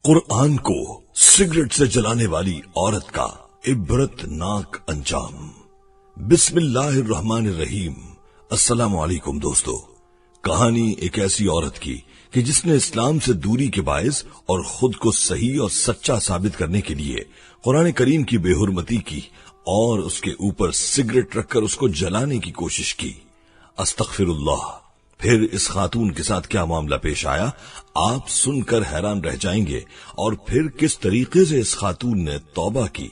कुरान को सिगरेट से जलाने वाली औरत का इबरतनाक अंजाम। बिस्मिल्लाहिर्रहमानिर्रहीम। अस्सलाम वालेकुम दोस्तों। कहानी एक ऐसी औरत की कि जिसने इस्लाम से दूरी के बायस और खुद को सही और सच्चा साबित करने के लिए कुरान करीम की बेहुरमती की और उसके ऊपर सिगरेट रखकर उसको जलाने की कोशिश की। अस्तगफिरुल्लाह। फिर इस खातून के साथ क्या मामला पेश आया, आप सुनकर हैरान रह जाएंगे, और फिर किस तरीके से इस खातून ने तौबा की।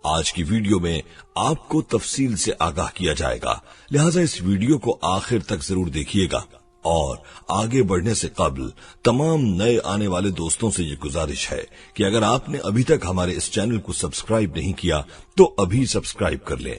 आज की वीडियो में आपको तफसील से आगाह किया जाएगा, लिहाजा इस वीडियो को आखिर तक जरूर देखिएगा। और आगे बढ़ने से कबल तमाम नए आने वाले दोस्तों से ये गुजारिश है कि अगर आपने अभी तक हमारे इस चैनल को सब्सक्राइब नहीं किया तो अभी सब्सक्राइब कर लें।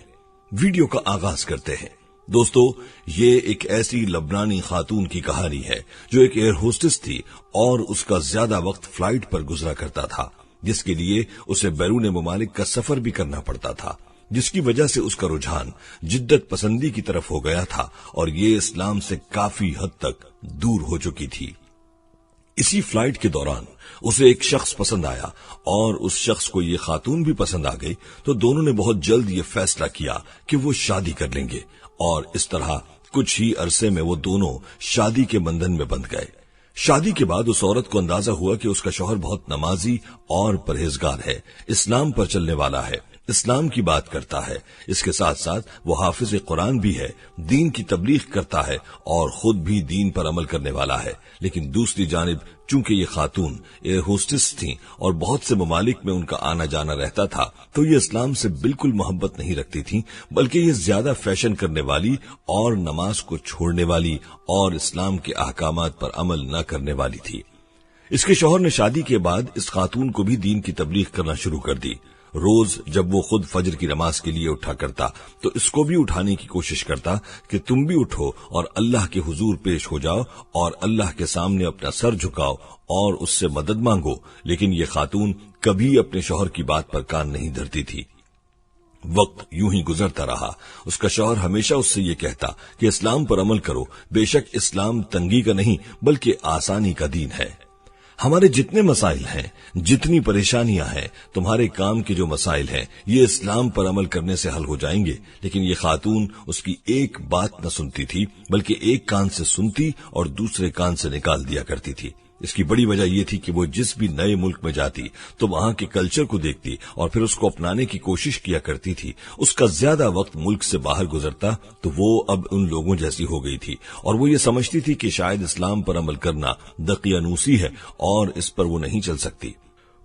वीडियो का आगाज करते हैं। दोस्तों, ये एक ऐसी लबनानी खातून की कहानी है जो एक एयर होस्टेस थी और उसका ज्यादा वक्त फ्लाइट पर गुजरा करता था, जिसके लिए उसे बैरून ममालिक का सफर भी करना पड़ता था, जिसकी वजह से उसका रुझान जिद्दत पसंदी की तरफ हो गया था और ये इस्लाम से काफी हद तक दूर हो चुकी थी। इसी फ्लाइट के दौरान उसे एक शख्स पसंद आया और उस शख्स को ये खातून भी पसंद आ गई, तो दोनों ने बहुत जल्द ये फैसला किया कि वो शादी कर लेंगे, और इस तरह कुछ ही अरसे में वो दोनों शादी के बंधन में बंध गए। शादी के बाद उस औरत को अंदाजा हुआ कि उसका शौहर बहुत नमाजी और परहेजगार है, इस्लाम पर चलने वाला है, इस्लाम की बात करता है, इसके साथ साथ वो हाफिज कुरान भी है, दीन की तबलीग करता है और खुद भी दीन पर अमल करने वाला है। लेकिन दूसरी जानिब चूंकि ये खातून एयर होस्टेस थीं और बहुत से ममालिक में उनका आना जाना रहता था, तो ये इस्लाम से बिल्कुल मोहब्बत नहीं रखती थीं, बल्कि ये ज्यादा फैशन करने वाली और नमाज को छोड़ने वाली और इस्लाम के अहकामात पर अमल न करने वाली थी। इसके शौहर ने शादी के बाद इस खातून को भी दीन की तबलीग करना शुरू कर दी। रोज जब वो खुद फजर की नमाज के लिए उठा करता तो इसको भी उठाने की कोशिश करता कि तुम भी उठो और अल्लाह के हुजूर पेश हो जाओ और अल्लाह के सामने अपना सर झुकाओ और उससे मदद मांगो। लेकिन ये खातून कभी अपने शौहर की बात पर कान नहीं धरती थी। वक्त यूं ही गुजरता रहा। उसका शौहर हमेशा उससे ये कहता कि इस्लाम पर अमल करो, बेशक इस्लाम तंगी का नहीं बल्कि आसानी का दीन है। हमारे जितने मसाइल हैं, जितनी परेशानियां हैं, तुम्हारे काम के जो मसाइल हैं, ये इस्लाम पर अमल करने से हल हो जाएंगे। लेकिन ये खातून उसकी एक बात न सुनती थी, बल्कि एक कान से सुनती और दूसरे कान से निकाल दिया करती थी। इसकी बड़ी वजह यह थी कि वो जिस भी नए मुल्क में जाती तो वहां के कल्चर को देखती और फिर उसको अपनाने की कोशिश किया करती थी। उसका ज्यादा वक्त मुल्क से बाहर गुजरता तो वो अब उन लोगों जैसी हो गई थी और वो ये समझती थी कि शायद इस्लाम पर अमल करना दकियानूसी है और इस पर वो नहीं चल सकती।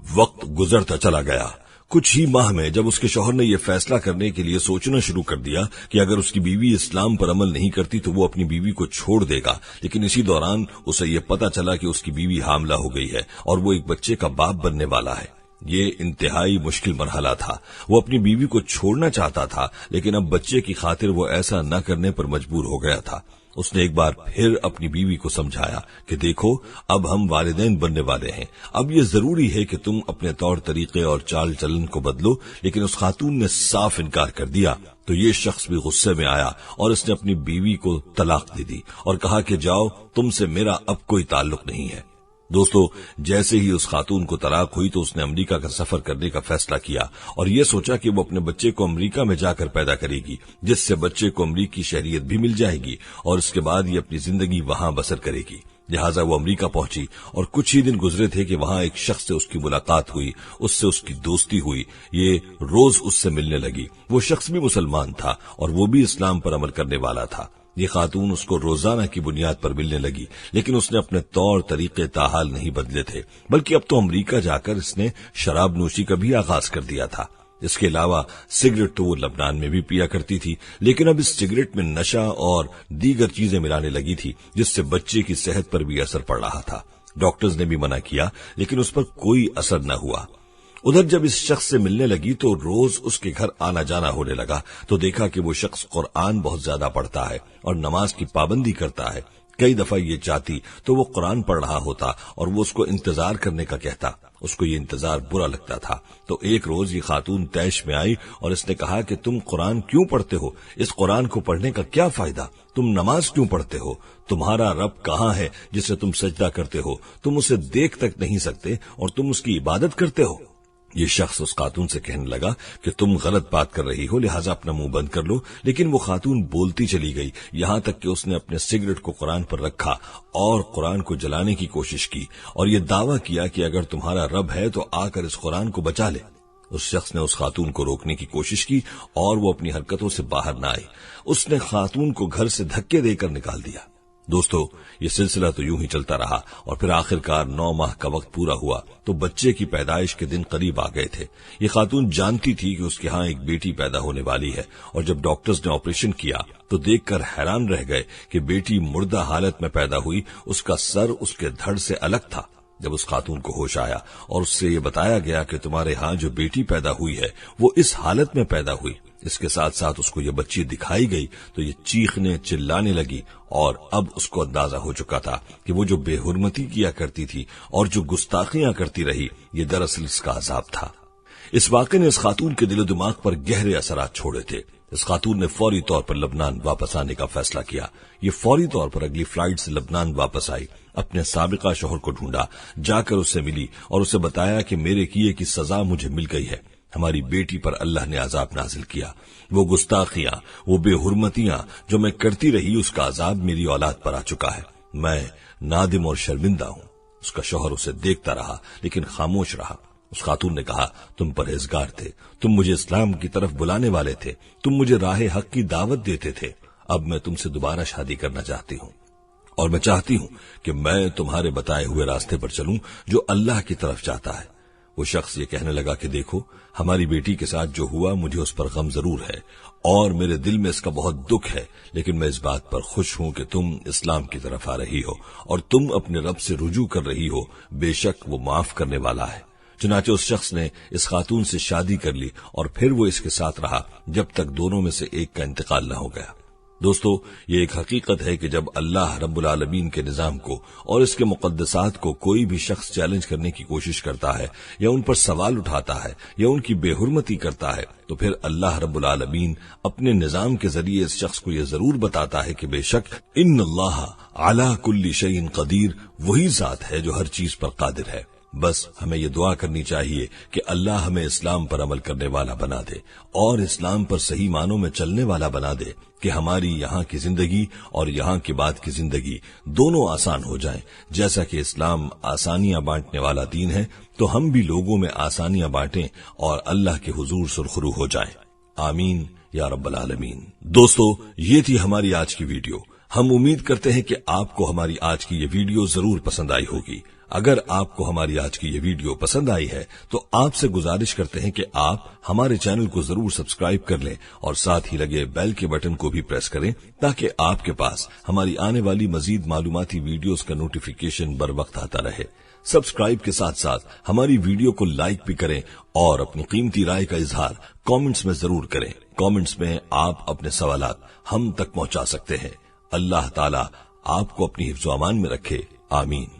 वक्त गुजरता चला गया। कुछ ही माह में जब उसके शौहर ने यह फैसला करने के लिए सोचना शुरू कर दिया कि अगर उसकी बीवी इस्लाम पर अमल नहीं करती तो वो अपनी बीवी को छोड़ देगा, लेकिन इसी दौरान उसे यह पता चला कि उसकी बीवी हामला हो गई है और वो एक बच्चे का बाप बनने वाला है। ये इंतहाई मुश्किल मरहला था। वो अपनी बीवी को छोड़ना चाहता था, लेकिन अब बच्चे की खातिर वो ऐसा न करने पर मजबूर हो गया था। उसने एक बार फिर अपनी बीवी को समझाया कि देखो, अब हम वालिदैन बनने वाले हैं, अब ये जरूरी है कि तुम अपने तौर तरीके और चाल चलन को बदलो। लेकिन उस खातून ने साफ इनकार कर दिया तो ये शख्स भी गुस्से में आया और इसने अपनी बीवी को तलाक दे दी और कहा कि जाओ, तुमसे मेरा अब कोई ताल्लुक नहीं है। दोस्तों, जैसे ही उस खातून को तलाक हुई तो उसने अमेरिका का सफर करने का फैसला किया और ये सोचा कि वो अपने बच्चे को अमेरिका में जाकर पैदा करेगी, जिससे बच्चे को अमेरिकी शहरियत भी मिल जाएगी और इसके बाद ये अपनी जिंदगी वहां बसर करेगी। लिहाजा वो अमेरिका पहुंची और कुछ ही दिन गुजरे थे कि वहां एक शख्स से उसकी मुलाकात हुई, उससे उसकी दोस्ती हुई, ये रोज उससे मिलने लगी। वो शख्स भी मुसलमान था और वो भी इस्लाम पर अमल करने वाला था। ये खातून उसको रोजाना की बुनियाद पर मिलने लगी, लेकिन उसने अपने तौर तरीके ताहाल नहीं बदले थे, बल्कि अब तो अमेरिका जाकर इसने शराब नोशी का भी आगाज कर दिया था। इसके अलावा सिगरेट तो वो लबनान में भी पिया करती थी, लेकिन अब इस सिगरेट में नशा और दीगर चीजें मिलाने लगी थी, जिससे बच्चे की सेहत पर भी असर पड़ रहा था। डॉक्टर्स ने भी मना किया, लेकिन उस पर कोई असर न हुआ। उधर जब इस शख्स से मिलने लगी तो रोज उसके घर आना जाना होने लगा, तो देखा कि वो शख्स कुरान बहुत ज्यादा पढ़ता है और नमाज की पाबंदी करता है। कई दफा ये चाहती तो वो कुरान पढ़ रहा होता और वो उसको इंतजार करने का कहता। उसको ये इंतजार बुरा लगता था। तो एक रोज ये खातून तैश में आई और इसने कहा कि तुम कुरान क्यों पढ़ते हो? इस कुरान को पढ़ने का क्या फायदा? तुम नमाज क्यों पढ़ते हो? तुम्हारा रब कहाँ है जिसे तुम सजदा करते हो? तुम उसे देख तक नहीं सकते और तुम उसकी इबादत करते हो। ये शख्स उस खातून से कहने लगा कि तुम गलत बात कर रही हो, लिहाजा अपना मुंह बंद कर लो। लेकिन वो खातून बोलती चली गई, यहां तक कि उसने अपने सिगरेट को कुरान पर रखा और कुरान को जलाने की कोशिश की और ये दावा किया कि अगर तुम्हारा रब है तो आकर इस कुरान को बचा ले। उस शख्स ने उस खातून को रोकने की कोशिश की और वो अपनी हरकतों से बाहर न आई। उसने खातून को घर से धक्के देकर निकाल दिया। दोस्तों, ये सिलसिला तो यूं ही चलता रहा और फिर आखिरकार 9 माह का वक्त पूरा हुआ तो बच्चे की पैदाइश के दिन करीब आ गए थे। ये खातून जानती थी कि उसके यहाँ एक बेटी पैदा होने वाली है और जब डॉक्टर्स ने ऑपरेशन किया तो देखकर हैरान रह गए कि बेटी मुर्दा हालत में पैदा हुई। उसका सर उसके धड़ से अलग था। जब उस खातून को होश आया और उससे ये बताया गया कि तुम्हारे यहाँ जो बेटी पैदा हुई है वो इस हालत में पैदा हुई, इसके साथ साथ उसको ये बच्ची दिखाई गई तो ये चीखने चिल्लाने लगी और अब उसको अंदाजा हो चुका था कि वो जो बेहुरमती किया करती थी और जो गुस्ताखियां करती रही ये दरअसल इसका अजाब था। इस वाक़े ने इस खातून के दिलो दिमाग पर गहरे असरात छोड़े थे। इस खातून ने फौरी तौर पर लबनान वापस आने का फैसला किया। ये फौरी तौर पर अगली फ्लाइट से लबनान वापस आई, अपने साबिका शौहर को ढूंढा, जाकर उससे मिली और उसे बताया कि मेरे किए की सजा मुझे मिल गई है। हमारी बेटी पर अल्लाह ने अजाब नाजिल किया। वो गुस्ताखियां, वो बेहुरमतियां जो मैं करती रही उसका अजाब मेरी औलाद पर आ चुका है। मैं नादिम और शर्मिंदा हूं। उसका शौहर उसे देखता रहा लेकिन खामोश रहा। उस खातून ने कहा, तुम परहेजगार थे, तुम मुझे इस्लाम की तरफ बुलाने वाले थे, तुम मुझे राह हक की दावत देते थे। अब मैं तुमसे दोबारा शादी करना चाहती हूँ और मैं चाहती हूँ कि मैं तुम्हारे बताए हुए रास्ते पर चलूं जो अल्लाह की तरफ चाहता है। वो शख्स ये कहने लगा कि देखो, हमारी बेटी के साथ जो हुआ मुझे उस पर गम जरूर है और मेरे दिल में इसका बहुत दुख है, लेकिन मैं इस बात पर खुश हूं कि तुम इस्लाम की तरफ आ रही हो और तुम अपने रब से रुजू कर रही हो। बेशक वो माफ करने वाला है। चुनाचे उस शख्स ने इस खातून से शादी कर ली और फिर वो इसके साथ रहा जब तक दोनों में से एक का इंतकाल न हो गया। दोस्तों, ये एक हकीकत है कि जब अल्लाह रब्बुल आलमीन के निजाम को और इसके मुकद्दसात को कोई भी शख्स चैलेंज करने की कोशिश करता है या उन पर सवाल उठाता है या उनकी बेहुरमती करता है तो फिर अल्लाह रब्बुल आलमीन अपने निजाम के जरिए इस शख्स को यह जरूर बताता है कि बेशक इन्नल्लाह अला कुल्ली शैइन कदीर, वही जात है जो हर चीज पर कादिर है। बस हमें ये दुआ करनी चाहिए कि अल्लाह हमें इस्लाम पर अमल करने वाला बना दे और इस्लाम पर सही मानों में चलने वाला बना दे कि हमारी यहाँ की जिंदगी और यहाँ के बाद की जिंदगी दोनों आसान हो जाएं। जैसा कि इस्लाम आसानियां बांटने वाला दीन है तो हम भी लोगों में आसानियां बांटें और अल्लाह के हुजूर सुरखरू हो जाएं। आमीन या रब्बल आलमीन। दोस्तों, ये थी हमारी आज की वीडियो। हम उम्मीद करते हैं कि आपको हमारी आज की ये वीडियो जरूर पसंद आई होगी। अगर आपको हमारी आज की ये वीडियो पसंद आई है तो आपसे गुजारिश करते हैं कि आप हमारे चैनल को जरूर सब्सक्राइब कर लें और साथ ही लगे बेल के बटन को भी प्रेस करें ताकि आपके पास हमारी आने वाली मजीद मालूमाती वीडियोस का नोटिफिकेशन बर वक्त आता रहे। सब्सक्राइब के साथ साथ हमारी वीडियो को लाइक भी करें और अपनी कीमती राय का इजहार कमेंट्स में जरूर करें। कमेंट्स में आप अपने सवालात हम तक पहुंचा सकते हैं। अल्लाह ताला आपको अपनी हिफ्ज़-ओ-अमान में रखे। आमीन।